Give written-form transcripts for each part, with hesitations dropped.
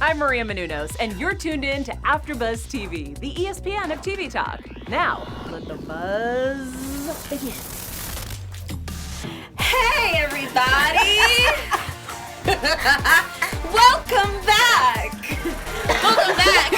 I'm Maria Menounos, and you're tuned in to AfterBuzz TV, the ESPN of TV talk. Now, let the buzz begin. Hey, everybody! Welcome back! Welcome back!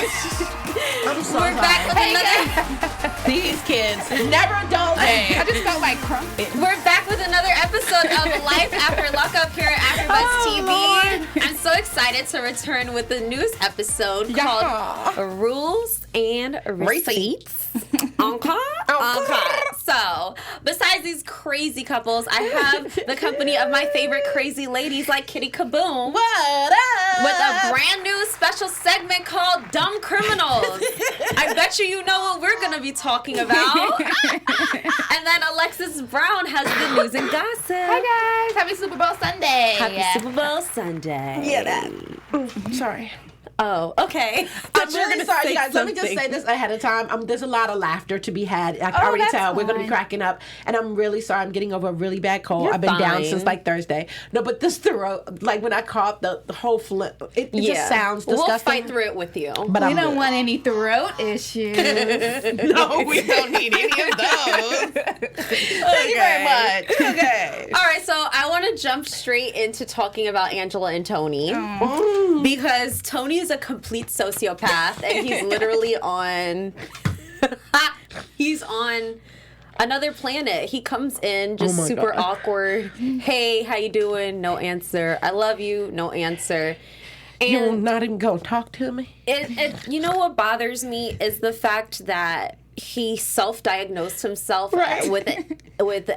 I'm so We're back with another... These kids never a dull day. I just felt like crumpet. We're back with another episode of Life After Lockup here at AfterBuzz TV. Lord. I'm so excited to return with the newest episode called Rules and Receipts. Encore? So, besides these crazy couples, I have the company of my favorite crazy ladies like Kittie, Kaboom. What up? With a brand new special segment called Dumb Criminals. I bet you know what we're going to be talking about. And then ALexis Brown has the news and gossip. Hi guys, happy Super Bowl Sunday. Happy Super Bowl Sunday. Yeah, that. Sorry. Oh, okay. I'm really sorry, you guys. Let me just say this ahead of time. There's a lot of laughter to be had. I can already that's tell. We're going to be fine. cracking up. And I'm really sorry. I'm getting over a really bad cold. You're I've been down fine. since like Thursday. No, but this throat, like when I cough, the whole it just sounds disgusting. We'll fight through it with you. But We I'm don't good. want any throat issues. No, we don't need any of those. Thank you very much. Okay. All right, so I want to jump straight into talking about Angela and Tony. Because Tony is a complete sociopath, and he's literally on... he's on another planet. He comes in just my super God. awkward. Hey, how you doing? No answer. I love you. No answer. You're And not even going to talk to me? you know what bothers me is the fact that he self-diagnosed himself Right. with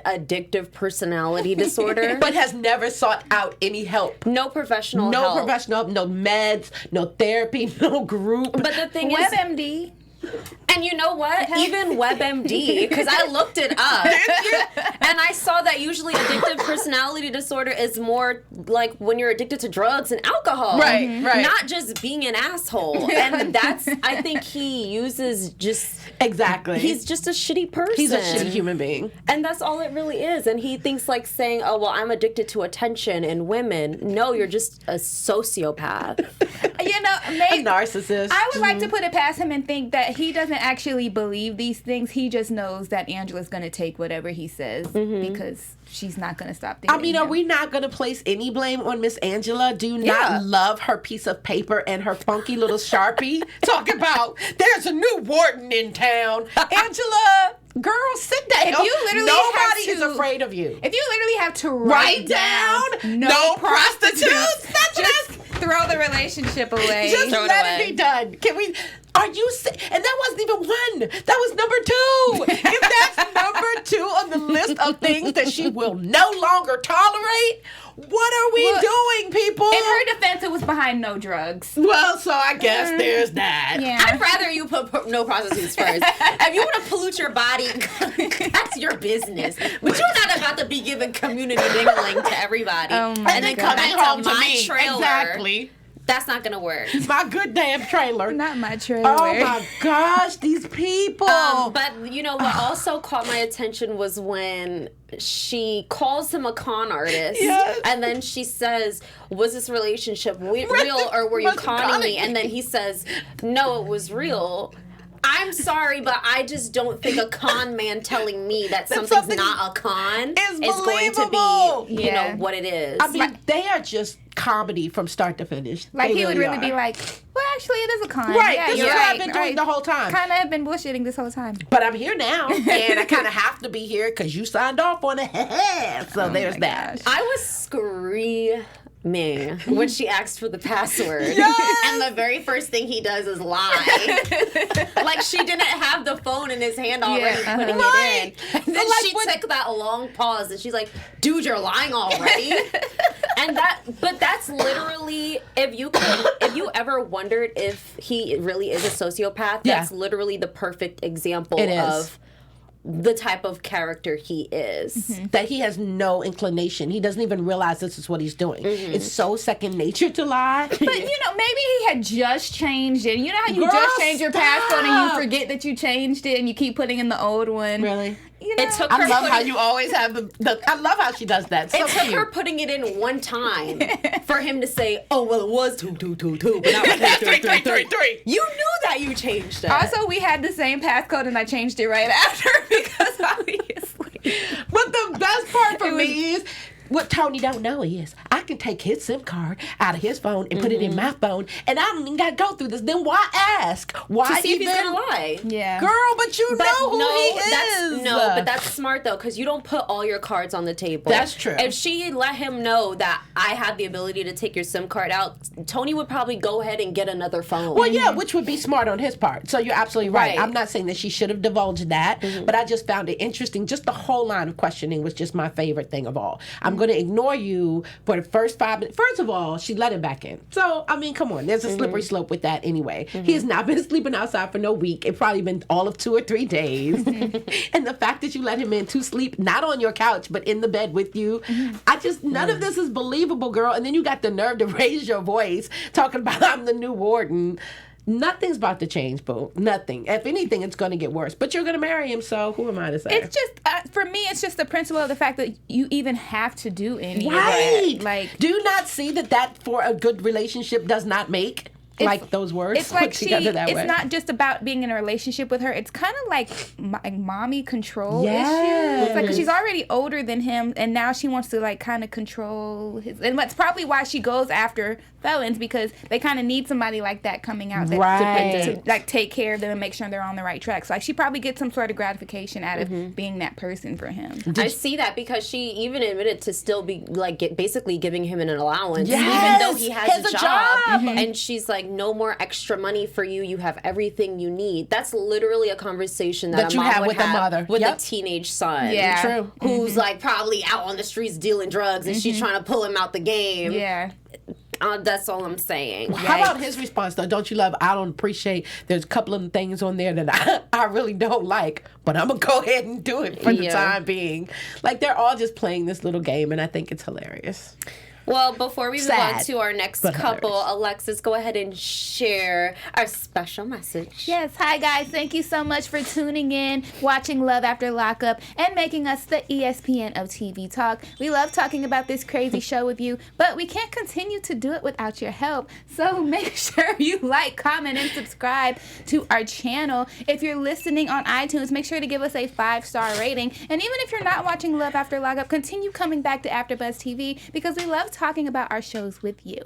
addictive personality disorder. But has never sought out any help. No professional No help. professional help, no meds, no therapy, no group. But the thing is, WebMD. and you know what? Even WebMD, because I looked it up, and I saw that usually addictive personality disorder is more like when you're addicted to drugs and alcohol. Right, right. Not just being an asshole. And that's, I think he uses just... Exactly. He's just a shitty person. He's a shitty human being. And that's all it really is. And he thinks like saying, oh, well, I'm addicted to attention and women. No, you're just a sociopath. You know, A maybe narcissist. I would like to put it past him and think that he doesn't actually believe these things. He just knows that Angela's going to take whatever he says because she's not going to stop dating I mean, him. are we not going to place any blame on Miss Angela? Do Yeah. not love her piece of paper and her funky little Sharpie. Talk about, there's a new warden in town. Angela, girl, sit down. If you literally Nobody have is to- afraid of you. If you literally have to Write down, no prostitutes. That's just throw the relationship away. Just Throw it let away. it be done. Can we? Are you? And that wasn't even one. That was number 2. If that's number 2 on the list of things that she will no longer tolerate, what are we Well, doing, people? In her defense, it was behind no drugs. Well, so I guess there's that. Yeah. I'd rather you put no prostitutes first. If you want to pollute your body, that's your business. But you're not about to be giving community mingling to everybody. Oh my and then God. come back home to my me. trailer. Exactly. That's not going to work. My good damn trailer. Not my trailer. Oh my gosh, these people. But you know what also caught my attention was when she calls him a con artist. Yes. And then she says, was this relationship real or were you Was it conning conning me? me? And then he says, no, it was real. I'm sorry, but I just don't think a con man telling me that something's something not a con is is going to believable. be, you Yeah. know, what it is. I mean, they are just comedy from start to finish. Like, They he would really are. be like, well, actually, it is a con. Right, Yeah, this is you're what right. I've been doing the whole time. Kind of have been bullshitting this whole time. But I'm here now, and I kind of have to be here because you signed off on it. So there's my that. gosh. I was screaming when she asked for the password. Yes! And the very first thing he does is lie. Like she didn't have the phone in his hand already Yeah, putting Right. it in. And then like she when- took that long pause and she's like, dude, you're lying already. But that's literally, if you ever wondered if he really is a sociopath, that's Yeah. literally the perfect example It is. of the type of character he is. That he has no inclination. He doesn't even realize this is what he's doing. It's so second nature to lie. But, you know, maybe he had just changed it. You know how you Girl, just change your password and you stop. forget that you changed it and you keep putting in the old one? Really? Yeah, It took her I love how you always have the I love how she does that. So it took cute. her putting it in one time for him to say, "Oh well, it was 2, 2, 2, 2, but now it's 3, 3, 3, 3." You knew that you changed it. Also, we had the same passcode, and I changed it right after because obviously. But the best part for me is what Tony don't know is I can take his SIM card out of his phone and put it in my phone, and I don't even got to go through this. Then why ask? Why to see if he's gonna lie? Yeah, girl, but you know who he is. But that's smart though, because you don't put all your cards on the table. That's true. If she let him know that I have the ability to take your SIM card out, Tony would probably go ahead and get another phone. Well, yeah, which would be smart on his part. So you're absolutely right. Right. I'm not saying that she should have divulged that, but I just found it interesting. Just the whole line of questioning was just my favorite thing of all. I'm going to ignore you for the first 5 minutes. First of all, she let him back in. So, I mean, come on. There's a slippery slope with that anyway. He has not been sleeping outside for no week. It probably been all of 2 or 3 days. And the fact that you let him in to sleep, not on your couch, but in the bed with you, none of this is believable, girl. And then you got the nerve to raise your voice talking about I'm the new warden. Nothing's about to change, boo. Nothing. If anything, it's going to get worse. But you're going to marry him, so who am I to say? It's just, for me, it's just the principle of the fact that you even have to do any right. of that. Like, do you not see that for a good relationship does not make? Like those words it's like put together that way. It's not just about being in a relationship with her. It's kind of like mommy control yes. issues. Like, 'cause she's already older than him, and now she wants to like kind of control his. And that's probably why she goes after felons, because they kind of need somebody like that coming out to like take care of them and make sure they're on the right track. So like she probably gets some sort of gratification out of being that person for him. I see that because she even admitted to still be like basically giving him an allowance, yes. even though he has a job. Mm-hmm. And she's like, no more extra money for you. You have everything you need. That's literally a conversation that a you mom have would with a mother with a teenage son. Yeah, true. Who's like probably out on the streets dealing drugs, and she's trying to pull him out the game. Yeah. That's all I'm saying. How about his response though? Don't you love? I don't appreciate. There's a couple of things on there that I really don't like, but I'm gonna go ahead and do it for the time being. Like they're all just playing this little game, and I think it's hilarious. Well, before we move on to our next couple, Alexis, go ahead and share our special message. Yes. Hi, guys. Thank you so much for tuning in, watching Love After Lockup, and making us the ESPN of TV talk. We love talking about this crazy show with you, but we can't continue to do it without your help. So make sure you like, comment, and subscribe to our channel. If you're listening on iTunes, make sure to give us a 5-star rating. And even if you're not watching Love After Lockup, continue coming back to AfterBuzz TV because we love talking about our shows with you.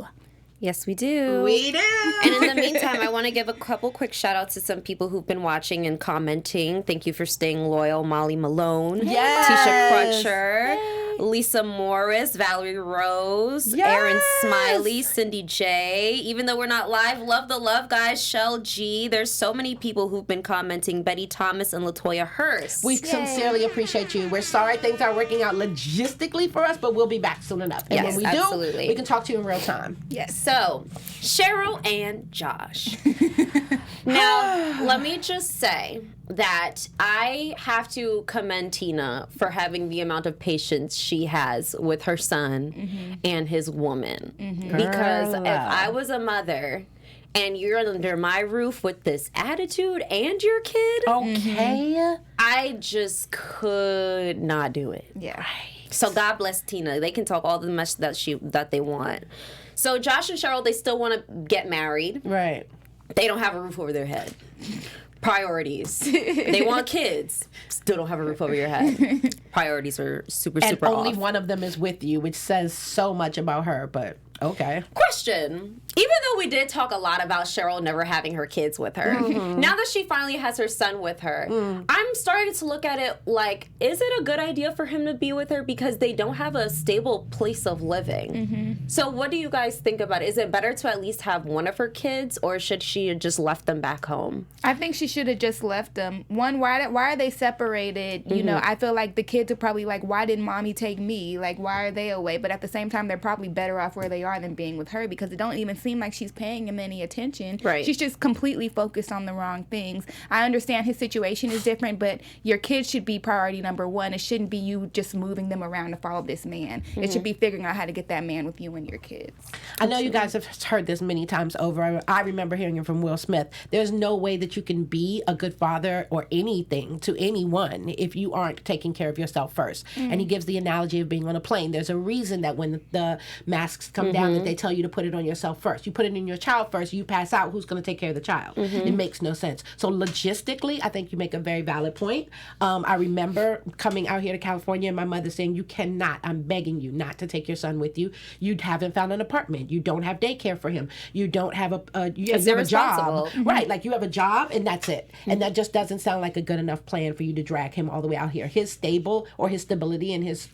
Yes, we do. We do. And in the meantime, I want to give a couple quick shout outs to some people who've been watching and commenting. Thank you for staying loyal. Molly Malone, Tisha Crutcher, Lisa Morris, Valerie Rose, Aaron Smiley, Cindy J. Even though we're not live, love the love, guys. Shell G. There's so many people who've been commenting. Betty Thomas and Latoya Hurst. We sincerely appreciate you. We're sorry things aren't working out logistically for us, but we'll be back soon enough. And when we do, we can talk to you in real time. Yes. So, Cheryl and Josh. Now, let me just say that I have to commend Tina for having the amount of patience she has with her son and his woman. Because if I was a mother and you're under my roof with this attitude and your kid, I just could not do it. Yeah. So God bless Tina. They can talk all the mess that they want. So Josh and Cheryl, they still want to get married. Right. They don't have a roof over their head. Priorities. They want kids. Still don't have a roof over your head. Priorities are super And only off. one of them is with you, which says so much about her, but okay. Question. Even though we did talk a lot about Cheryl never having her kids with her, now that she finally has her son with her, I'm starting to look at it like, is it a good idea for him to be with her because they don't have a stable place of living? So what do you guys think about it? Is it better to at least have one of her kids, or should she have just left them back home? I think she should have just left them. One, why are they separated? You know, I feel like the kids are probably like, why didn't mommy take me? Like, why are they away? But at the same time, they're probably better off where they are. are than being with her, because it don't even seem like she's paying him any attention. Right. She's just completely focused on the wrong things. I understand his situation is different, but your kids should be priority number one. It shouldn't be you just moving them around to follow this man. It should be figuring out how to get that man with you and your kids. I know you guys have heard this many times over. I remember hearing it from Will Smith. There's no way that you can be a good father or anything to anyone if you aren't taking care of yourself first. And he gives the analogy of being on a plane. There's a reason that when the masks come down that they tell you to put it on yourself first. You put it in your child first, you pass out, who's going to take care of the child? It makes no sense. So logistically, I think you make a very valid point. I remember coming out here to California and my mother saying, you cannot, I'm begging you not to take your son with you. You haven't found an apartment. You don't have daycare for him. You don't have you have a job. Right, like you have a job and that's it. And that just doesn't sound like a good enough plan for you to drag him all the way out here. His stability and his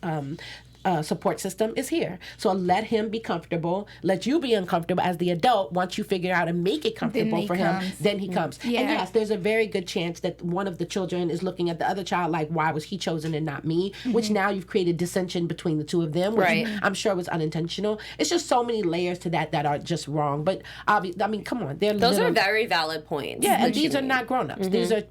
support system is here. So let him be comfortable. Let you be uncomfortable as the adult. Once you figure out and make it comfortable for him, then he comes. Yeah. And yes, there's a very good chance that one of the children is looking at the other child like, why was he chosen and not me? Which now you've created dissension between the two of them, which I'm sure was unintentional. It's just so many layers to that are just wrong. But obviously, I mean, come on. Those are very valid points. Yeah, and these are not grown-ups. These are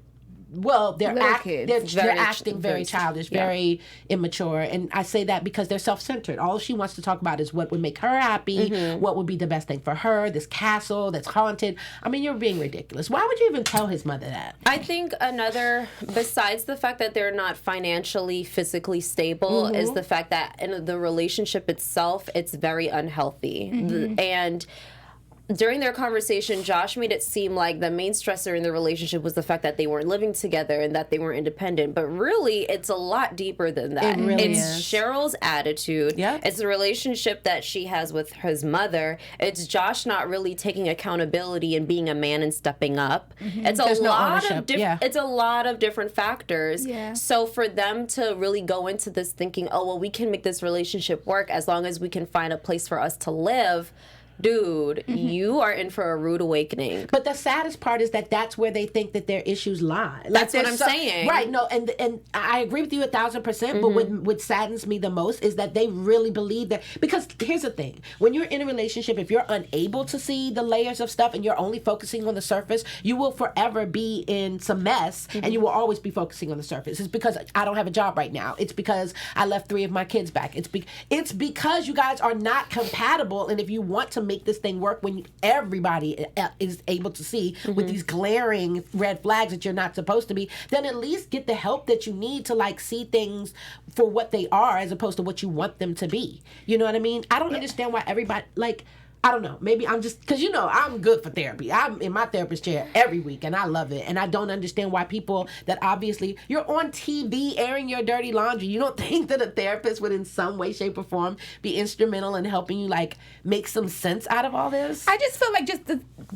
they're acting very childish, very immature, and I say that because they're self-centered. All she wants to talk about is what would make her happy, what would be the best thing for her, this castle that's haunted. I mean, you're being ridiculous. Why would you even tell his mother that? I think besides the fact that they're not financially, physically stable, is the fact that in the relationship itself, it's very unhealthy. And during their conversation, Josh made it seem like the main stressor in the relationship was the fact that they weren't living together and that they weren't independent. But really, it's a lot deeper than that. It really it's is. Cheryl's attitude. Yep. It's the relationship that she has with his mother. It's Josh not really taking accountability and being a man and stepping up. It's There's a no lot ownership. of it's a lot of different factors. Yeah. So for them to really go into this thinking, oh, well, we can make this relationship work as long as we can find a place for us to live. Dude, you are in for a rude awakening. But the saddest part is that that's where they think that their issues lie. Like That's what I'm saying. Right, no, and I agree with you 1,000%, but what saddens me the most is that they really believe that, because here's the thing, when you're in a relationship, if you're unable to see the layers of stuff and you're only focusing on the surface, you will forever be in some mess, and you will always be focusing on the surface. It's because I don't have a job right now. It's because I left 3 of my kids back. It's because you guys are not compatible, and if you want to make this thing work when everybody is able to see with these glaring red flags that you're not supposed to be, then at least get the help that you need to like see things for what they are as opposed to what you want them to be. You know what I mean? I don't understand why everybody, like, I don't know. Maybe I'm just, because, you know, I'm good for therapy. I'm in my therapist chair every week, and I love it. And I don't understand why people that obviously, you're on TV airing your dirty laundry. You don't think that a therapist would in some way, shape, or form be instrumental in helping you, like, make some sense out of all this? I just feel like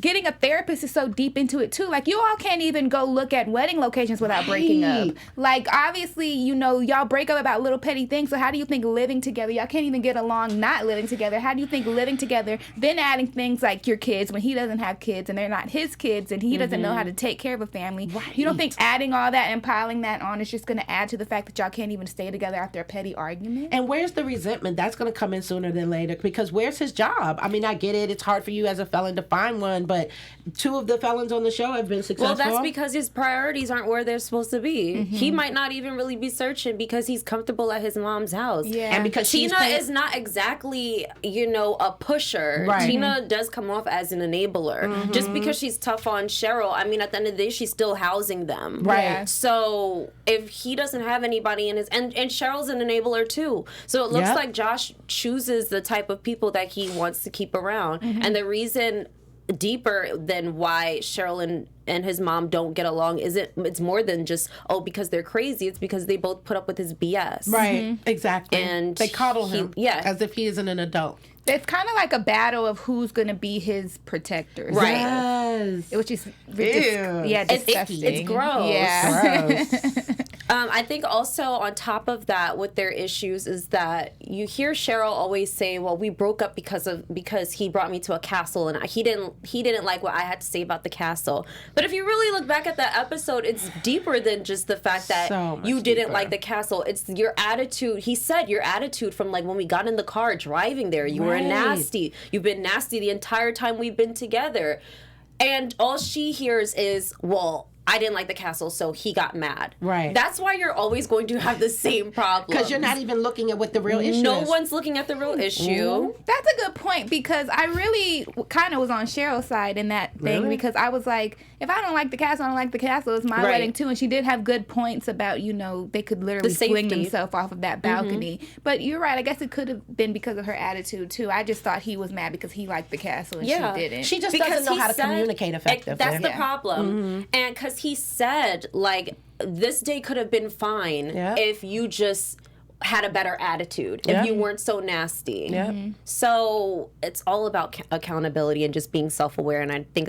getting a therapist is so deep into it, too. Like, you all can't even go look at wedding locations without breaking up. Like, obviously, you know, y'all break up about little petty things, so how do you think living together, y'all can't even get along not living together. How do you think living together, then adding things like your kids when he doesn't have kids and they're not his kids and he doesn't know how to take care of a family. Right. You don't think adding all that and piling that on is just going to add to the fact that y'all can't even stay together after a petty argument? And where's the resentment? That's going to come in sooner than later, because where's his job? I mean, I get it. It's hard for you as a felon to find one, but 2 of the felons on the show have been successful. Well, that's because his priorities aren't where they're supposed to be. He might not even really be searching because he's comfortable at his mom's house. Yeah. And because Tina is not exactly, you know, a pusher. Right. Tina does come off as an enabler. Just because she's tough on Cheryl, I mean, at the end of the day, she's still housing them. Right. Yeah. So if he doesn't have anybody in his... And Cheryl's an enabler, too. So it looks like Josh chooses the type of people that he wants to keep around. And the reason deeper than why Cheryl and his mom don't get along it's more than just, because they're crazy. It's because they both put up with his BS. Right, exactly. And they coddle him as if he isn't an adult. It's kind of like a battle of who's going to be his protectors. Right. Yes. Which is Ew. disgusting. It's gross. Yeah. Gross. I think also on top of that, with their issues is that you hear Cheryl always say, "Well, we broke up because he brought me to a castle and he didn't like what I had to say about the castle." But if you really look back at that episode, it's deeper than just the fact that you didn't like the castle. It's your attitude. He said your attitude from like when we got in the car driving there. You were nasty. You've been nasty the entire time we've been together. And all she hears is, well, I didn't like the castle, so he got mad. Right. That's why you're always going to have the same problem. Because you're not even looking at what the real issue is. No one's looking at the real issue. That's a good point, because I really kind of was on Cheryl's side in that thing, because I was like, if I don't like the castle, I don't like the castle. It's my wedding too. And she did have good points about, they could literally fling themselves off of that balcony. But you're right. I guess it could have been because of her attitude too. I just thought he was mad because he liked the castle and she didn't. She just doesn't know how to communicate effectively. That's the problem. And because he said, like, this day could have been fine if you just had a better attitude, if you weren't so nasty. So it's all about accountability and just being self-aware, and I think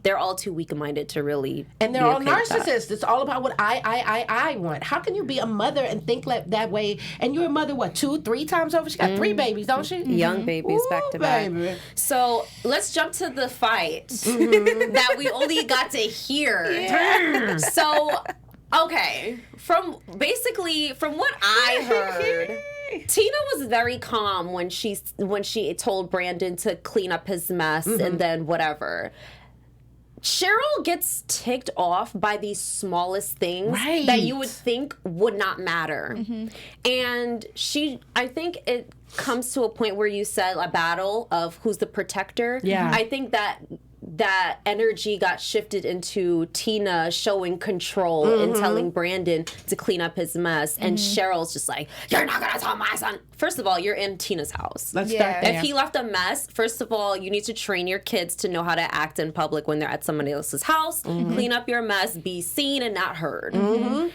they're all too weak-minded to really and they're all narcissists. It's all about what I want. How can you be a mother and think that way, and you're a mother, what, 2-3 times over? She got 3 babies, don't she? Young babies, back to back. So let's jump to the fight that we only got to hear. So okay, from what I heard, Tina was very calm when she told Brandon to clean up his mess and then whatever. Cheryl gets ticked off by these smallest things that you would think would not matter. And I think it comes to a point where you said a battle of who's the protector. I think that energy got shifted into Tina showing control and telling Brandon to clean up his mess. And Cheryl's just like, you're not going to tell my son. First of all, you're in Tina's house. Let's start there. If he left a mess, first of all, you need to train your kids to know how to act in public when they're at somebody else's house. Clean up your mess, be seen and not heard.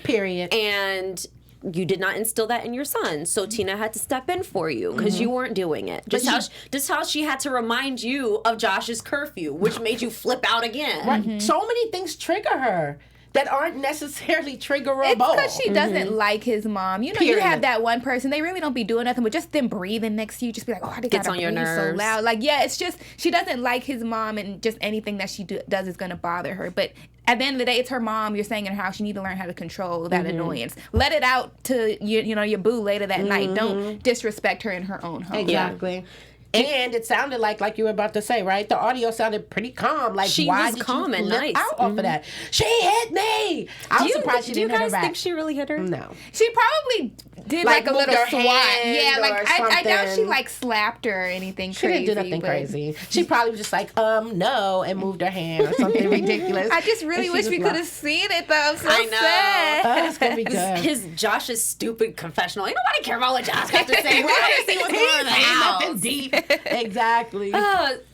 Period. And you did not instill that in your son, so Tina had to step in for you because you weren't doing it. Just how she had to remind you of Josh's curfew, which made you flip out again. So many things trigger her that aren't necessarily triggerable. It's because she doesn't like his mom. You know, you have that one person, they really don't be doing nothing, but just them breathing next to you, just be like, oh, they gotta breathe so loud. Like, it's just, she doesn't like his mom, and just anything that she does is gonna bother her. But at the end of the day, it's her mom. You're saying in her house, you need to learn how to control that annoyance. Let it out to your boo later that night. Don't disrespect her in her own home. Exactly. And it sounded like you were about to say, right? The audio sounded pretty calm. Like, she why was did calm you and flip nice out off of that? She hit me. I was surprised she didn't hit her back. Do you guys think she really hit her? No. She probably did like a little swat. Yeah, like I doubt she like slapped her or anything crazy. She didn't do nothing crazy. She probably was just like, no, and moved her hand or something ridiculous. I just really wish we could have seen it, though. I'm so sad. Oh, it's going to be good. Josh's stupid confessional. Ain't nobody care about what Josh got to say. We want to see what's going on in the house. Nothing deep. Exactly.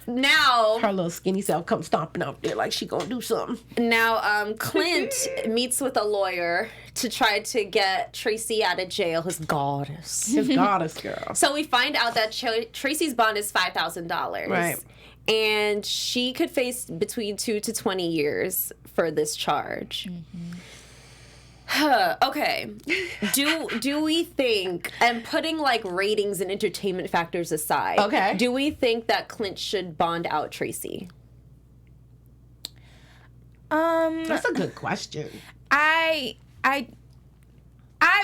Now her little skinny self comes stomping out there like she gonna do something. Now Clint meets with a lawyer to try to get Tracy out of jail, his goddess girl. So we find out that Tracy's bond is $5,000. Right. And she could face between 2 to 20 years for this charge. Okay. Do we think, and putting like ratings and entertainment factors aside, do we think that Clint should bond out Tracy? That's a good question. I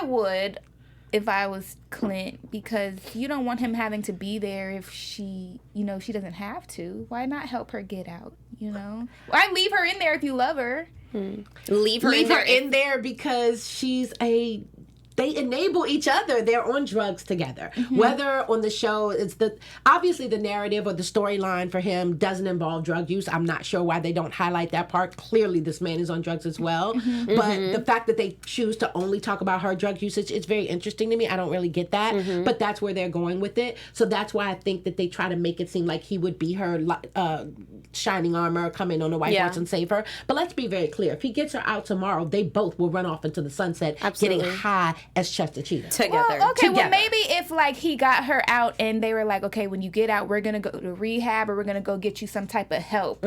would, if I was Clint, because you don't want him having to be there if she doesn't have to. Why not help her get out? Why leave her in there if you love her? Leave her in there because they enable each other. They're on drugs together. Whether on the show, it's obviously the narrative or the storyline for him doesn't involve drug use. I'm not sure why they don't highlight that part. Clearly, this man is on drugs as well. But the fact that they choose to only talk about her drug usage, it's very interesting to me. I don't really get that, but that's where they're going with it. So that's why I think that they try to make it seem like he would be her shining armor, come in on a white horse and save her. But let's be very clear. If he gets her out tomorrow, they both will run off into the sunset, getting high as Chester Cheetah. Together. Well, okay, Together. well, maybe if, like, he got her out and they were like, okay, when you get out, we're going to go to rehab or we're going to go get you some type of help.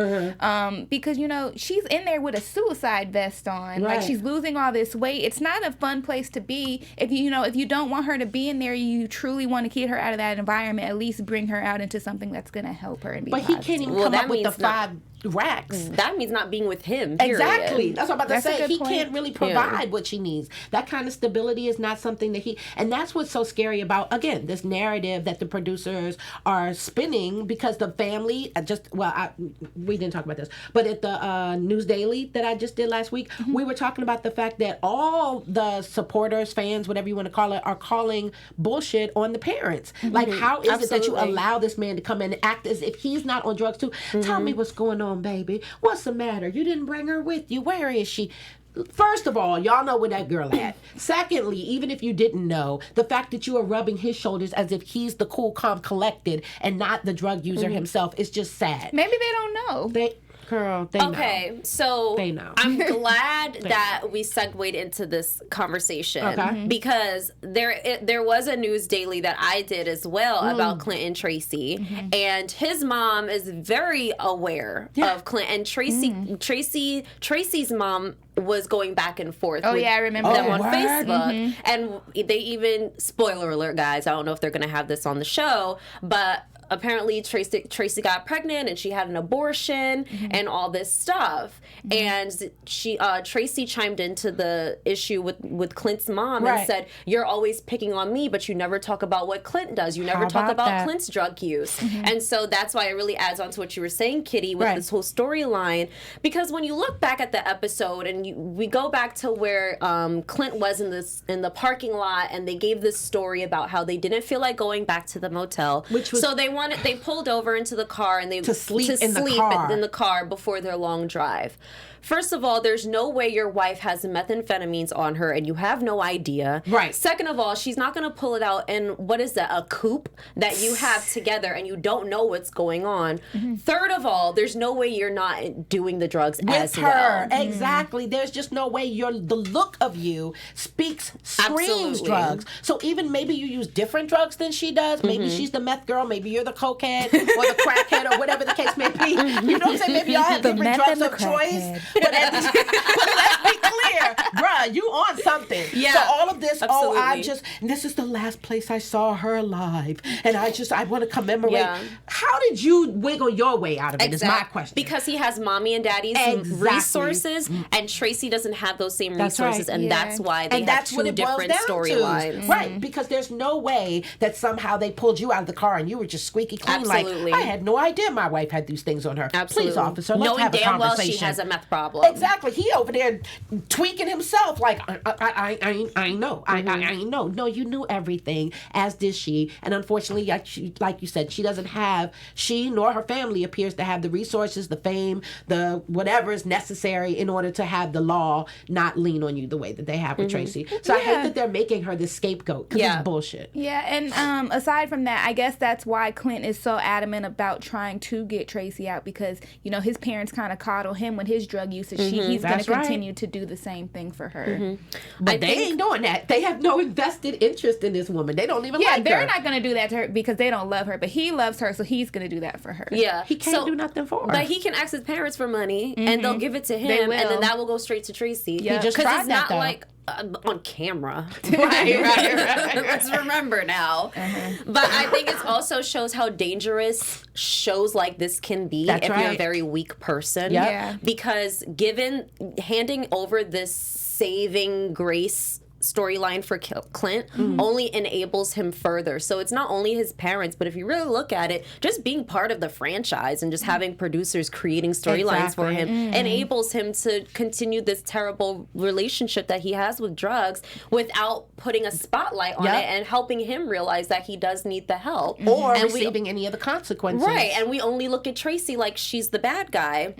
Because, you know, she's in there with a suicide vest on. Right. Like, she's losing all this weight. It's not a fun place to be. If you don't want her to be in there, you truly want to get her out of that environment, at least bring her out into something that's going to help her and be But he positive. can't even come that up with the means not- 5 racks. That means not being with him, period. Exactly. That's what I'm about to That's a say. good He point. can't really provide what she needs. That kind of stability is not something that and that's what's so scary about, again, this narrative that the producers are spinning, because the family, we didn't talk about this, but at the News Daily that I just did last week, we were talking about the fact that all the supporters, fans, whatever you want to call it, are calling bullshit on the parents. Like, how is it that you Absolutely. allow this man to come in and act as if he's not on drugs too? Tell me what's going on, baby. What's the matter? You didn't bring her with you. Where is she? First of all, y'all know where that girl at. Secondly, even if you didn't know, the fact that you are rubbing his shoulders as if he's the cool, calm, collected and not the drug user himself is just sad. Maybe they don't know. They know. Okay, so They know. I'm glad that we segued into this conversation, Okay. because there was a News Daily that I did as well about Clint and Tracy, and his mom is very aware of Clint and Tracy. Tracy's mom was going back and forth. Oh, with yeah, I remember them that. on Facebook, and they even, spoiler alert, guys, I don't know if they're going to have this on the show, but apparently Tracy got pregnant and she had an abortion and all this stuff. And Tracy chimed into the issue with Clint's mom and said, "You're always picking on me, but you never talk about what Clint does. You never talk about Clint's drug use." And so that's why it really adds on to what you were saying, Kittie, with this whole storyline. Because when you look back at the episode and we go back to where Clint was in the parking lot, and they gave this story about how they didn't feel like going back to the motel, so they pulled over into the car and they To sleep in the car before their long drive. First of all, there's no way your wife has methamphetamines on her and you have no idea. Right. Second of all, she's not going to pull it out in, what is that, a coupe that you have together and you don't know what's going on. Third of all, there's no way you're not doing the drugs with as her. well. Exactly. There's just no way the look of you screams Absolutely. drugs. So even maybe you use different drugs than she does. Maybe she's the meth girl. Maybe you're the cokehead or the crackhead or whatever the case may be. You know what I'm saying? Maybe y'all have The different meth drugs and the of choice. crackhead. But let's be clear, bruh, you on something. Yeah, So all of this, absolutely. this is the last place I saw her alive, and I want to commemorate. Yeah. How did you wiggle your way out of it? Is my question. Because he has mommy and daddy's Exactly. resources, and Tracy doesn't have those same That's resources, right. and Yeah. that's why they And have that's what two it boils different down storylines. to. Right, because there's no way that somehow they pulled you out of the car and you were just squeaky clean. Absolutely. Like, I had no idea my wife had these things on her. Absolutely. Please, officer, let's Knowing have a damn well conversation. she has a meth problem. Exactly. He over there tweaking himself like, I know. I know. No, you knew everything, as did she. And unfortunately, like you said, she nor her family appears to have the resources, the fame, the whatever is necessary in order to have the law not lean on you the way that they have with Tracy. So I hate that they're making her the scapegoat, because it's bullshit. Yeah, and aside from that, I guess that's why Clint is so adamant about trying to get Tracy out, because, you know, his parents kind of coddle him with his drug usage. He's going to continue to do the same thing for her. But they ain't doing that. They have no invested interest in this woman. They don't even like her. Yeah, they're not going to do that to her because they don't love her, but he loves her, so he's going to do that for her. Yeah. He can't do nothing for her. But he can ask his parents for money, and they'll give it to him, and then that will go straight to Tracy. Yeah. He just Because tried it's that, not though. like on camera. right. Let's remember now. But I think it also shows how dangerous shows like this can be if you're a very weak person. Yep. Yeah. Because handing over this saving grace storyline for Clint only enables him further. So it's not only his parents, but if you really look at it, just being part of the franchise and just having producers creating storylines for him enables him to continue this terrible relationship that he has with drugs without putting a spotlight on it and helping him realize that he does need the help. Or and receiving any of the consequences. Right, and we only look at Tracy like she's the bad guy.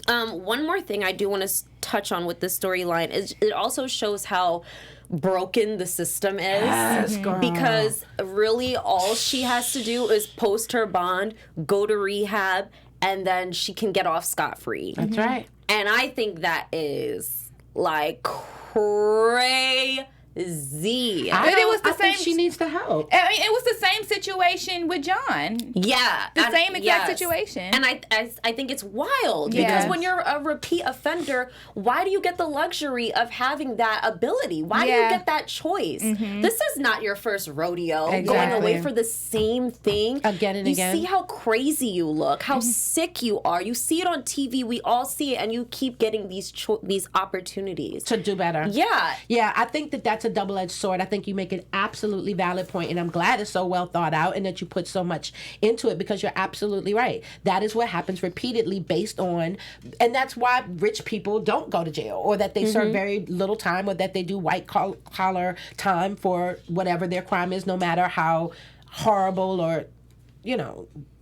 One more thing I do want to touch on with this storyline is it also shows how broken the system is. Yes, girl. Because really all she has to do is post her bond, go to rehab, and then she can get off scot-free. That's right. And I think that is like crazy. Z. I think same. she needs the help. I mean, it was the same situation with John. Yeah. The same exact situation. And I think it's wild Yes. because when you're a repeat offender, why do you get the luxury of having that ability? Why do you get that choice? This is not your first rodeo going away for the same thing. Again and again. You see how crazy you look, how sick you are. You see it on TV. We all see it. And you keep getting these opportunities. To do better. Yeah. Yeah, I think that's a double-edged sword. I think you make an absolutely valid point, and I'm glad it's so well thought out and that you put so much into it, because you're absolutely right. That is what happens repeatedly based on, and that's why rich people don't go to jail, or that they serve very little time, or that they do white collar time for whatever their crime is, no matter how horrible or,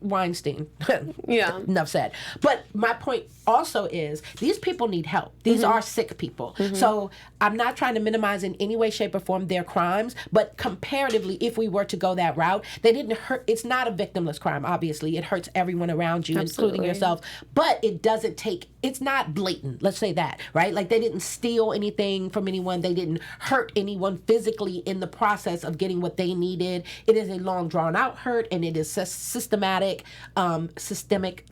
Weinstein. Yeah. Enough said. But my point also is these people need help. These are sick people. So I'm not trying to minimize in any way, shape, or form their crimes, but comparatively, if we were to go that route, they didn't hurt. It's not a victimless crime, obviously. It hurts everyone around you, including yourself. But it doesn't it's not blatant. Let's say that, right? Like, they didn't steal anything from anyone. They didn't hurt anyone physically in the process of getting what they needed. It is a long, drawn out hurt, and it is systemic,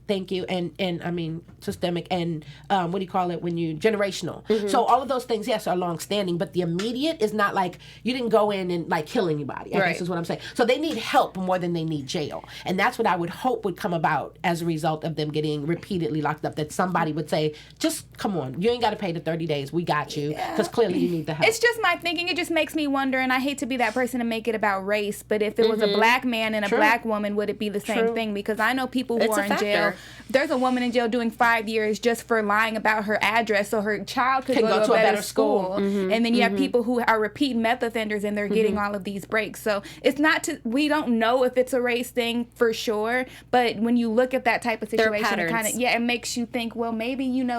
thank you, and I mean systemic, and what do you call it when you generational. So all of those things, yes, are long standing, but the immediate is not like you didn't go in and like kill anybody, I guess is what I'm saying. So they need help more than they need jail, and that's what I would hope would come about as a result of them getting repeatedly locked up, that somebody would say, just come on, you ain't got to pay the 30 days, we got you, because clearly you need the help. It's just my thinking. It just makes me wonder, and I hate to be that person to make it about race, but if it was a black man and a black woman, would it be the same thing? Because I know people who are in jail. There's a woman in jail doing 5 years just for lying about her address so her child could go to a better school. And then you have people who are repeat meth offenders and they're getting all of these breaks. So it's not we don't know if it's a race thing for sure, but when you look at that type of situation, it kind of it makes you think, well, maybe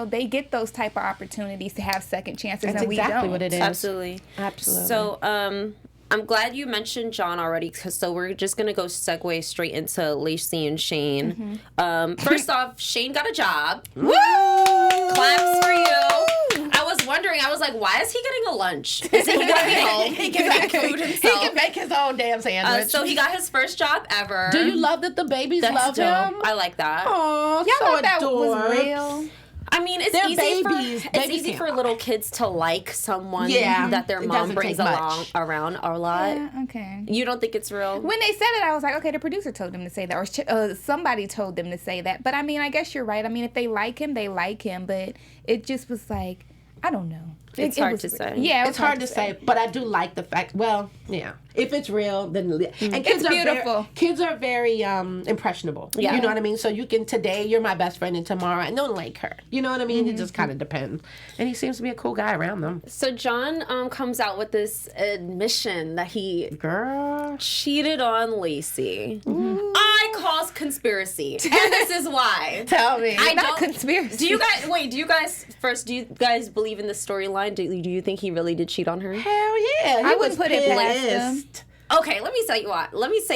they get those type of opportunities to have second chances. That's and exactly we don't. what it is. Absolutely. So I'm glad you mentioned John already, so we're just going to go segue straight into Lacey and Shane. First off, Shane got a job. Woo! Claps for you. I was wondering, I was like, why is he getting a lunch? Is he going to be home? He can make food himself. He can make his own damn sandwich. So he got his first job ever. Do you love that the babies love him? I like that. Oh, Y'all so thought that was adorbs. real? I mean, it's easy for little kids to like someone that their mom brings around a lot. Yeah, okay. You don't think it's real? When they said it, I was like, okay, the producer told them to say that, or somebody told them to say that. But I mean, I guess you're right. I mean, if they like him, they like him. But it just was like, I don't know. It's hard to say. Yeah, it's hard to say. But I do like the fact. Well, yeah. If it's real, then and kids are beautiful. Kids are very impressionable. Yeah. You know what I mean? So you can today you're my best friend, and tomorrow I don't like her. You know what I mean? It just kind of depends. And he seems to be a cool guy around them. So John comes out with this admission that he cheated on Lacey. I cause conspiracy, and this is why. Tell me. Not conspiracy. Do you guys believe in the storyline? Do you think he really did cheat on her? Hell yeah. I wouldn't put it past him. Okay, let me say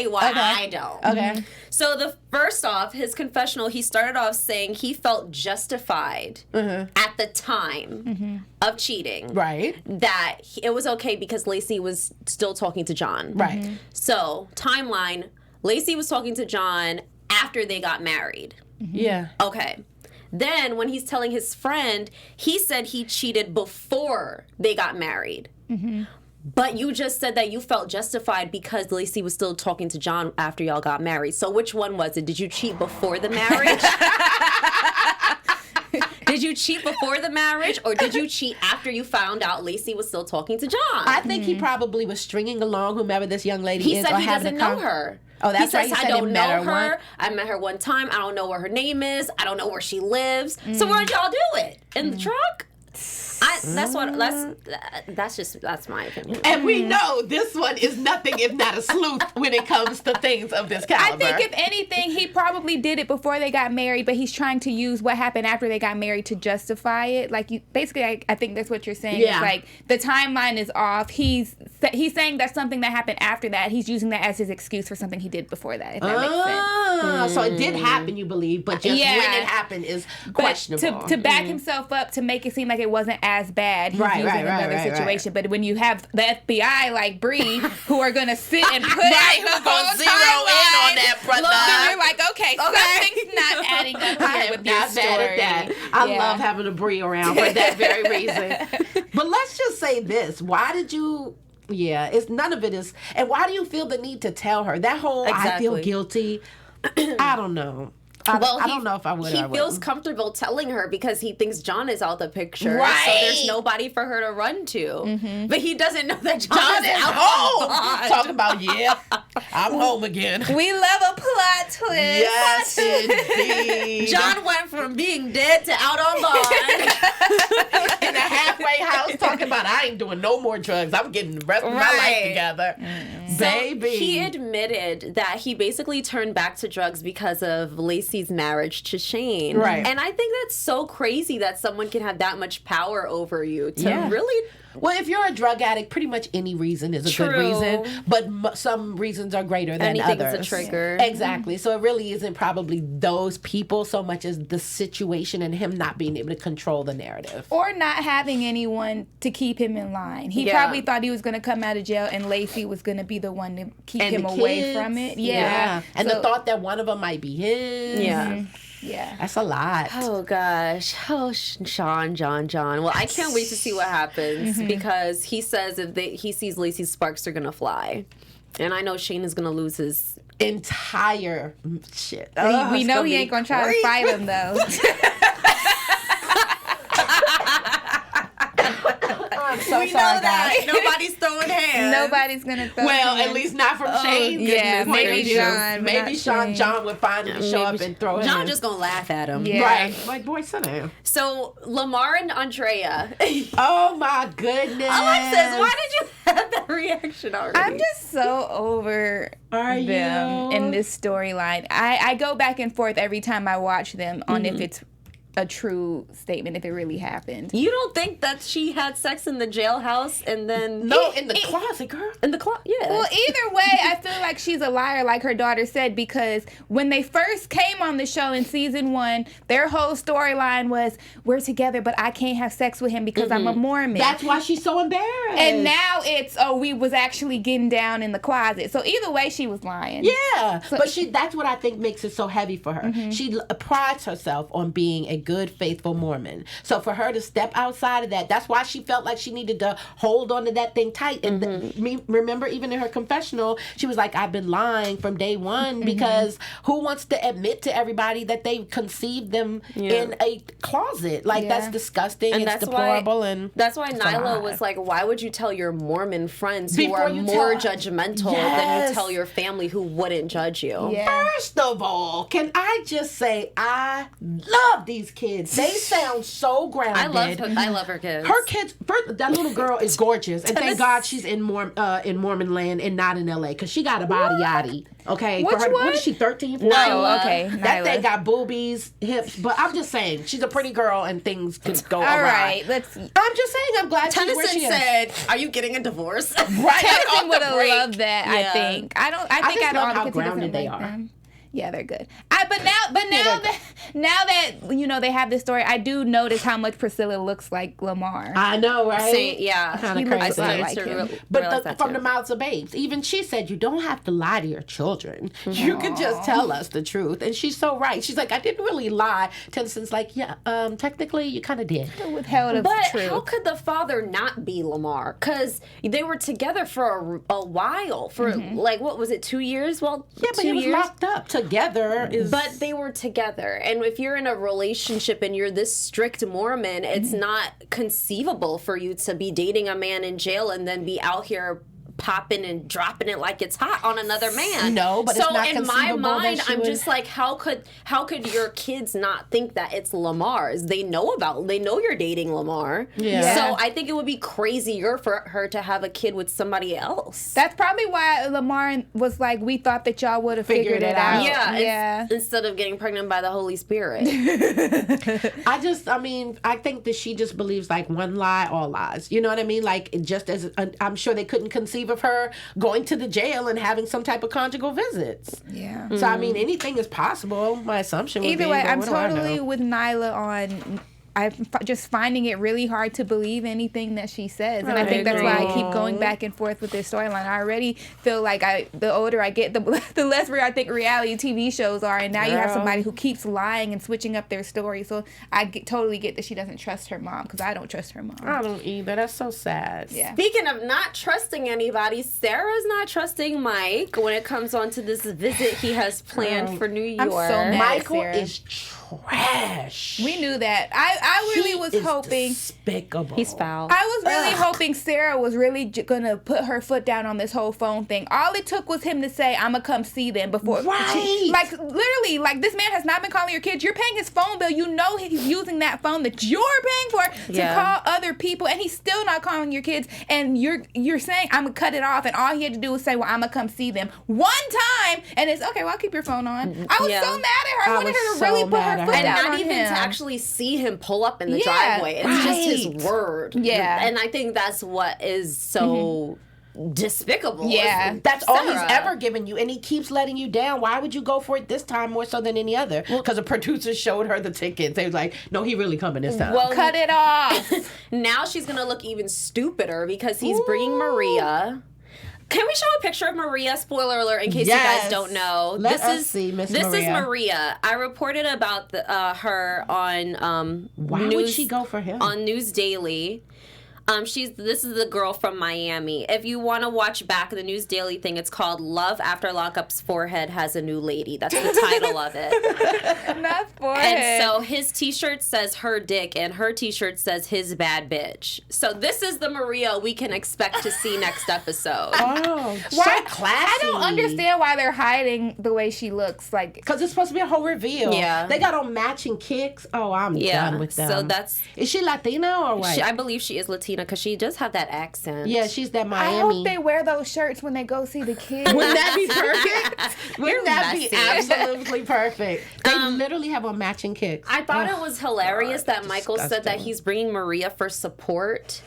why I don't. Okay. So first off, his confessional, he started off saying he felt justified at the time of cheating. Right. That it was okay because Lacey was still talking to John. Right. So, timeline, Lacey was talking to John after they got married. Yeah. Okay. Then, when he's telling his friend, he said he cheated before they got married. But you just said that you felt justified because Lacey was still talking to John after y'all got married. So which one was it? Did you cheat before the marriage? Did you cheat before the marriage, or did you cheat after you found out Lacey was still talking to John? I think he probably was stringing along whomever this young lady is. He said he doesn't know her. Oh, that's right. He says, I don't know her. I met her one time. I don't know what her name is. I don't know where she lives. So where'd y'all do it? In the truck? That's my opinion. And we know this one is nothing if not a sleuth when it comes to things of this caliber. I think if anything, he probably did it before they got married, but he's trying to use what happened after they got married to justify it. Like, I think that's what you're saying. Yeah. It's like the timeline is off. He's saying that's something that happened after that. He's using that as his excuse for something he did before that. If that makes sense. So it did happen, you believe, but just when it happened is questionable. To back himself up, to make it seem like it wasn't as as bad. He's using another situation. But when you have the FBI like Bree, who are going to sit and put out who's going to zero in on that, brother. Then you're like, okay, something's not adding up here with your story. I love having a Bree around for that very reason. But let's just say this. Why did you... Yeah, it's none of it is... And why do you feel the need to tell her? That whole, I feel guilty... I don't know. I don't know if I would. He feels comfortable telling her because he thinks John is out the picture. Right. So there's nobody for her to run to. Mm-hmm. But he doesn't know that John is out home. Talking about, I'm home again. We love a plot twist. Yes, indeed. John went from being dead to out on bond. In a halfway house talking about, I ain't doing no more drugs. I'm getting the rest of my life together. So baby. He admitted that he basically turned back to drugs because of Lacey's marriage to Shane. Right. And I think that's so crazy that someone can have that much power over you to really... Well, if you're a drug addict, pretty much any reason is a good reason, but some reasons are greater than Anything others. is a trigger. Exactly. So it really isn't probably those people so much as the situation and him not being able to control the narrative. Or not having anyone to keep him in line. He probably thought he was going to come out of jail and Lacey was going to be the one to keep him away from it. Yeah. And the thought that one of them might be his. Yeah. Mm-hmm. Yeah. That's a lot. Oh, gosh. Oh, John. Well, I can't wait to see what happens because he says if he sees Lacey's sparks are going to fly. And I know Shane is going to lose his entire shit. We know he ain't going to try to fight him, though. I'm so we sorry, know that. guys. Nobody's throwing hands. Nobody's going to throw Well, hands. at least not from Shane. Yeah, maybe John. Maybe John would finally show up and throw hands. John just going to laugh at him. Yeah. Right. Like, boy, sit down. So, Lamar and Andrea. Oh, my goodness. ALexis, why did you have that reaction already? I'm just so over them in this storyline. I go back and forth every time I watch them on if it's a true statement, if it really happened. You don't think that she had sex in the jailhouse and then... No, in the closet, girl. In the closet, yeah. Well, either way, I feel like she's a liar, like her daughter said, because when they first came on the show in season 1, their whole storyline was, we're together, but I can't have sex with him because I'm a Mormon. That's why she's so embarrassed. And now it's, we was actually getting down in the closet. So either way, she was lying. Yeah, but that's what I think makes it so heavy for her. She prides herself on being a good, faithful Mormon. So for her to step outside of that, that's why she felt like she needed to hold on to that thing tight. And remember, even in her confessional, she was like, I've been lying from day one because who wants to admit to everybody that they conceived them in a closet? Like, that's disgusting. And it's deplorable. That's why Nyla was like, why would you tell your Mormon friends who are more judgmental than you tell your family who wouldn't judge you? Yeah. First of all, can I just say, I love these kids. They sound so grounded. I love her kids. Her kids, that little girl is gorgeous. And thank God she's in Mormon land and not in LA because she got a body yaddy. Okay. Which one? What is she, 13? 14? No, okay. That Nyla. thing got boobies, hips. But I'm just saying, she's a pretty girl and things could go awry. All right, I'm just saying, I'm glad she's where she is. said, are you getting a divorce? Right. Tennyson would have loved that, I think. I think just I'd love all the how kids who grounded they like are. them. Yeah, they're good. But now that they have this story, I do notice how much Priscilla looks like Lamar. I know, right? Kind of crazy. Like him. But from the mouths of babes, even she said, you don't have to lie to your children. You can just tell us the truth. And she's so right. She's like, I didn't really lie. Tennyson's like, technically you kind of did. Withheld of But truth. how could the father not be Lamar? Because they were together for a while. For like, what was it, 2 years? Well, yeah, but he was locked up together. But they were together. And if you're in a relationship and you're this strict Mormon, it's not conceivable for you to be dating a man in jail and then be out here popping and dropping it like it's hot on another man. No, but so it's not in my conceivable mind, that she I'm would... just like, how could your kids not think that it's Lamar's? They know you're dating Lamar. Yeah. So I think it would be crazier for her to have a kid with somebody else. That's probably why Lamar was like, we thought that y'all would have figured it out. Yeah. Instead of getting pregnant by the Holy Spirit. I think that she just believes like one lie, all lies. You know what I mean? Like, just as I'm sure they couldn't conceive of her going to the jail and having some type of conjugal visits. Yeah. So, I mean, anything is possible. My assumption would be. Either way, I'm totally with Nyla on just finding it really hard to believe anything that she says. And I think that's why I keep going back and forth with this storyline. I already feel like the older I get, the less real I think reality TV shows are. And now you have somebody who keeps lying and switching up their story. So I totally get that she doesn't trust her mom, because I don't trust her mom. I don't either. That's so sad. Yeah. Speaking of not trusting anybody, Sarah's not trusting Mike when it comes on to this visit he has planned for New York. I'm so mad, Michael Sarah. is trash. We knew that. I really was hoping. Despicable. He's foul. I was really hoping Sara was really gonna put her foot down on this whole phone thing. All it took was him to say, "I'm gonna come see them," before. Right. Like literally, like this man has not been calling your kids. You're paying his phone bill. You know he's using that phone that you're paying for to call other people, and he's still not calling your kids. And you're saying, "I'm gonna cut it off," and all he had to do was say, "Well, I'm gonna come see them one time," and it's okay. Well, I'll keep your phone on. I was so mad at her. I wanted her to really put her foot and down not on even him. to actually see him pull up in the driveway. It's just his word. Yeah. And I think that's what is so despicable. Yeah. That's all he's ever given you, and he keeps letting you down. Why would you go for it this time more so than any other? Because the producer showed her the tickets. They was like, no, he really coming this time. Well, Cut it off. now she's going to look even stupider because he's bringing Maria. Can we show a picture of Maria? Spoiler alert, in case you guys don't know. Let us see Miss Maria. This is Maria. I reported about her on Why would she go for him? On News Daily. This is the girl from Miami. If you want to watch back the News Daily thing, it's called "Love After Lockup's Forehead Has a New Lady." That's the title of it. Not forehead. And so his T-shirt says "her dick" and her T-shirt says "his bad bitch." So this is the Maria we can expect to see next episode. Oh, so classy. I don't understand why they're hiding the way she looks. Like, because it's supposed to be a whole reveal. Yeah. They got on matching kicks. Oh, I'm done with them. So that's. Is she Latina or what? I believe she is Latina because she does have that accent. Yeah, she's that Miami. I hope they wear those shirts when they go see the kids. Wouldn't that be perfect? Wouldn't that be messy. absolutely perfect? They literally have on matching kicks. I thought it was hilarious that Michael said that disgusting. he's bringing Maria for support.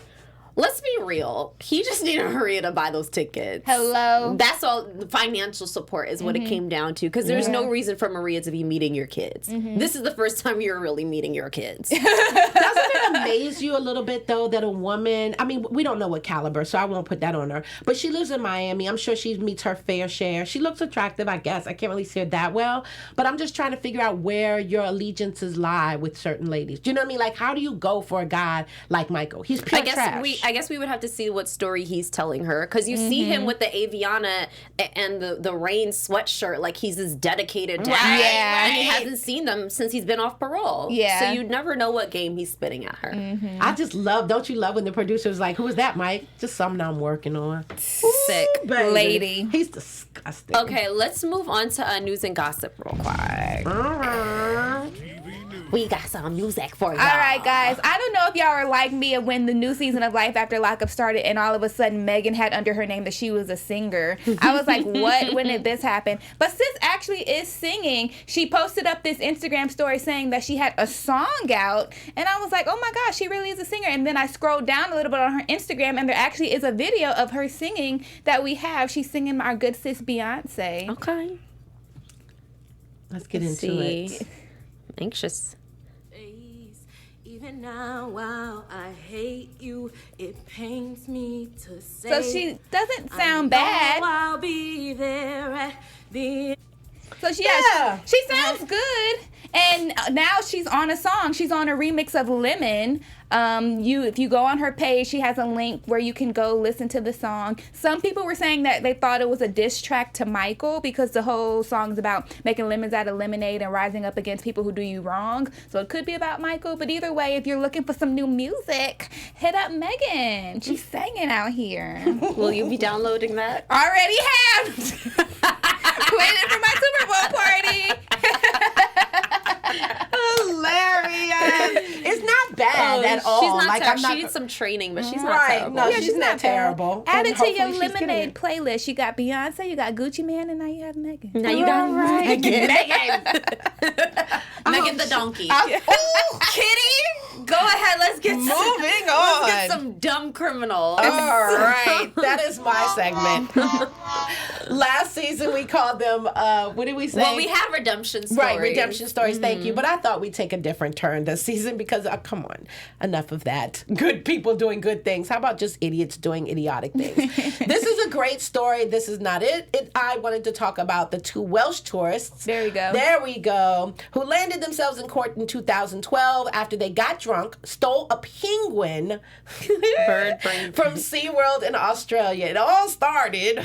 Let's be real. He just needed Maria to buy those tickets. Hello. That's all. The financial support is what it came down to. Because there's no reason for Maria to be meeting your kids. This is the first time you're really meeting your kids. Doesn't it amaze you a little bit, though, that a woman, I mean, we don't know what caliber, so I won't put that on her, but she lives in Miami. I'm sure she meets her fair share. She looks attractive, I guess. I can't really see her that well, but I'm just trying to figure out where your allegiances lie with certain ladies. Do you know what I mean? Like, how do you go for a guy like Michael? He's pure trash. I guess we would have to see what story he's telling her, because you see him with the Aviana and the rain sweatshirt like he's this dedicated dad. Right. Yeah. And he hasn't seen them since he's been off parole. Yeah. So you'd never know what game he's spitting at her. I just love, don't you love when the producer's like, who is that, Mike? Just something I'm working on. Sick. Baby. Lady. He's disgusting. Okay, let's move on to news and gossip real quick. We got some music for y'all. All right, guys. I don't know if y'all are like me when the new season of Life After Lockup started and all of a sudden Meghan had under her name that she was a singer. I was like, what? When did this happen? But sis actually is singing. She posted up this Instagram story saying that she had a song out. And I was like, oh my gosh, she really is a singer. And then I scrolled down a little bit on her Instagram and there actually is a video of her singing that we have. She's singing our good sis Beyonce. Okay. Let's get into it. Anxious. Even now, while I hate you, it pains me to say. So she doesn't sound bad. I'll be there at the So she sounds good. And now she's on a song. She's on a remix of Lemon. If you go on her page, she has a link where you can go listen to the song. Some people were saying that they thought it was a diss track to Michael because the whole song's about making lemons out of lemonade and rising up against people who do you wrong. So it could be about Michael. But either way, if you're looking for some new music, hit up Meghan. She's singing out here. Will you be downloading that? Already have. Waiting for my Super Bowl party. Hilarious. It's not bad at all. She's not like, terrible. She needs some training, but she's not terrible. No, Yeah, she's not terrible. Add And it to your hopefully she's getting Lemonade it. playlist. You got Beyonce, you got Gucci Man, and now you have Meghan. Now you got Right. Megan the donkey. Ooh, Kittie, go ahead. Let's get moving Let's get on. some dumb criminals. All right, that is my segment. Last season we called them, what did we say? Well, we have redemption stories. Right, redemption stories, thank you. But I thought we'd take a different turn this season because, come on, enough of that. Good people doing good things. How about just idiots doing idiotic things? This is a great story. This is not it. I wanted to talk about the two Welsh tourists. There we go. Who landed themselves in court in 2012 after they got drunk, stole a penguin from SeaWorld in Australia. It all started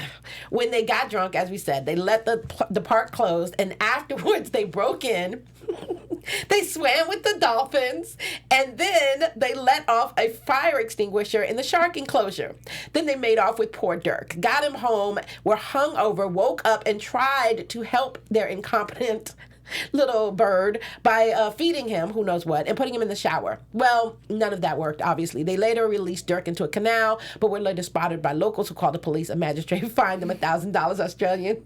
when they got drunk, as we said. They let the park close, and afterwards they broke in. They swam with the dolphins, and then they let off a fire extinguisher in the shark enclosure. Then they made off with poor Dirk, got him home, were hungover, woke up, and tried to help their incompetent little bird by feeding him who knows what and putting him in the shower. Well, none of that worked, obviously. They later released Dirk into a canal, but were later spotted by locals who called the police. A magistrate fined them $1,000 Australian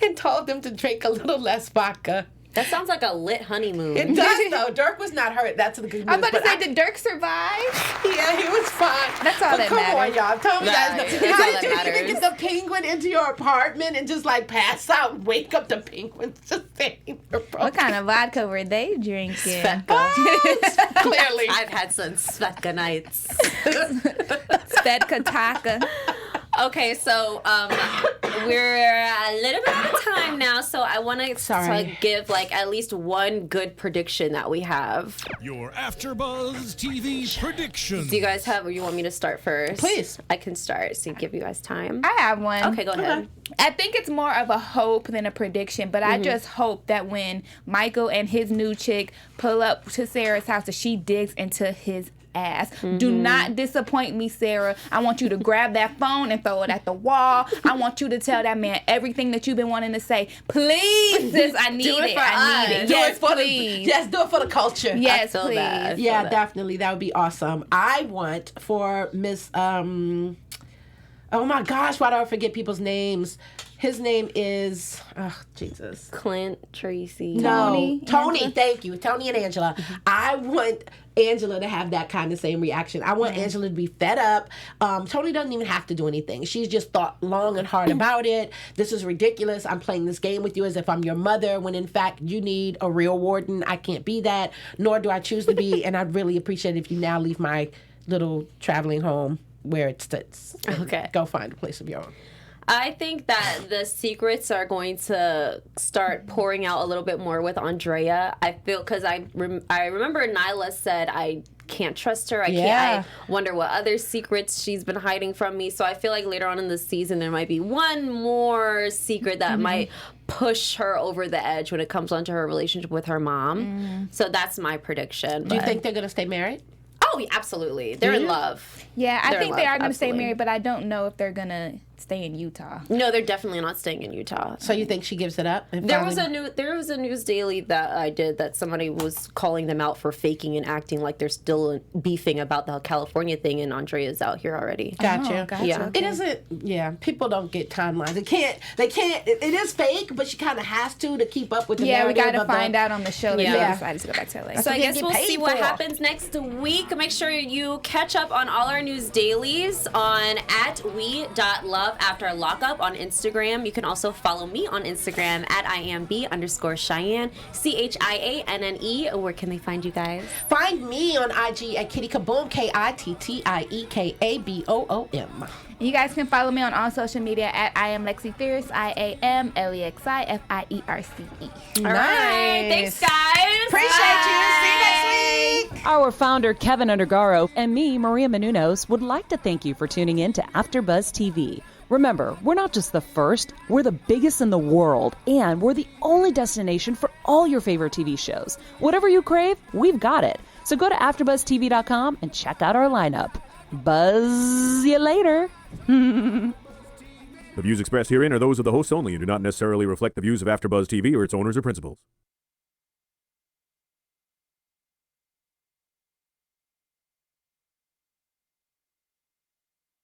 and told them to drink a little less vodka. That sounds like a lit honeymoon. It does, though. Dirk was not hurt. That's the good news. I was about to say, did Dirk survive? Yeah, he was fine. That's all that matters. Come on, y'all. Tell me guys. That's How all did that you matters. get the penguin into your apartment and just like pass out and wake up the penguins just standing there? What kind of vodka were they drinking? Clearly. I've had some Svedka nights. Svedka Taka. Okay, so we're a little bit out of time now, so I want to give like at least one good prediction that we have. Your AfterBuzz TV predictions. Do you guys have, or you want me to start first? Please. I can start, so give you guys time. I have one. Okay, go ahead. I think it's more of a hope than a prediction, but I just hope that when Michael and his new chick pull up to Sarah's house, that she digs into his ass. Do not disappoint me, Sarah. I want you to grab that phone and throw it at the wall. I want you to tell that man everything that you've been wanting to say. Please, sis, I need it. I need it. Yes, please. Yes, do it for the culture. Yes, I feel please. that. Yeah, definitely. That would be awesome. I want for Miss, oh my gosh, why do I forget people's names? His name is, Jesus. Clint, Tracy. Tony, Angela. thank you. Tony and Angela. I want Angela to have that kind of same reaction. I want Angela to be fed up. Tony doesn't even have to do anything. She's just thought long and hard about it. This is ridiculous. I'm playing this game with you as if I'm your mother, when in fact you need a real warden. I can't be that, nor do I choose to be, and I'd really appreciate it if you now leave my little traveling home where it sits. Okay. Go find a place of your own. I think that the secrets are going to start pouring out a little bit more with Andrea. I feel, because I remember Nyla said, I can't trust her. I wonder what other secrets she's been hiding from me. So I feel like later on in the season there might be one more secret that might push her over the edge when it comes onto her relationship with her mom. So that's my prediction. Do you think they're going to stay married? Oh, yeah, absolutely. They're in love. Yeah, I think they are going to stay absolutely. married, but I don't know if they're going to stay in Utah. No, they're definitely not staying in Utah. So you think she gives it up? There was a news daily that I did that somebody was calling them out for faking and acting like they're still beefing about the California thing, and Andrea's out here already. Gotcha. Gotcha. Yeah. It isn't. Yeah, people don't get timelines. They can't. It is fake, but she kind of has to keep up with the Yeah, we narrative got to of the- find out on the show that Yeah. they decided to go back to LA. So I they guess get we'll paid see what for. happens next week. Make sure you catch up on all our news dailies on @we.loveafterlockup on Instagram. You can also follow me on Instagram @IamB_Chianne, CHIANNE. Where can they find you guys? Find me on IG at Kittie Kaboom, KITTIEKABOOM. You guys can follow me on all social media at iamlexifierce, IAMLEXIFIERCE. All right. Thanks, guys. Appreciate you. See you next week. Our founder, Keven Undergaro, and me, Maria Menounos, would like to thank you for tuning in to AfterBuzz TV. Remember, we're not just the first, we're the biggest in the world, and we're the only destination for all your favorite TV shows. Whatever you crave, we've got it. So go to AfterBuzzTV.com and check out our lineup. Buzz you later. The views expressed herein are those of the hosts only and do not necessarily reflect the views of AfterBuzz TV or its owners or principals.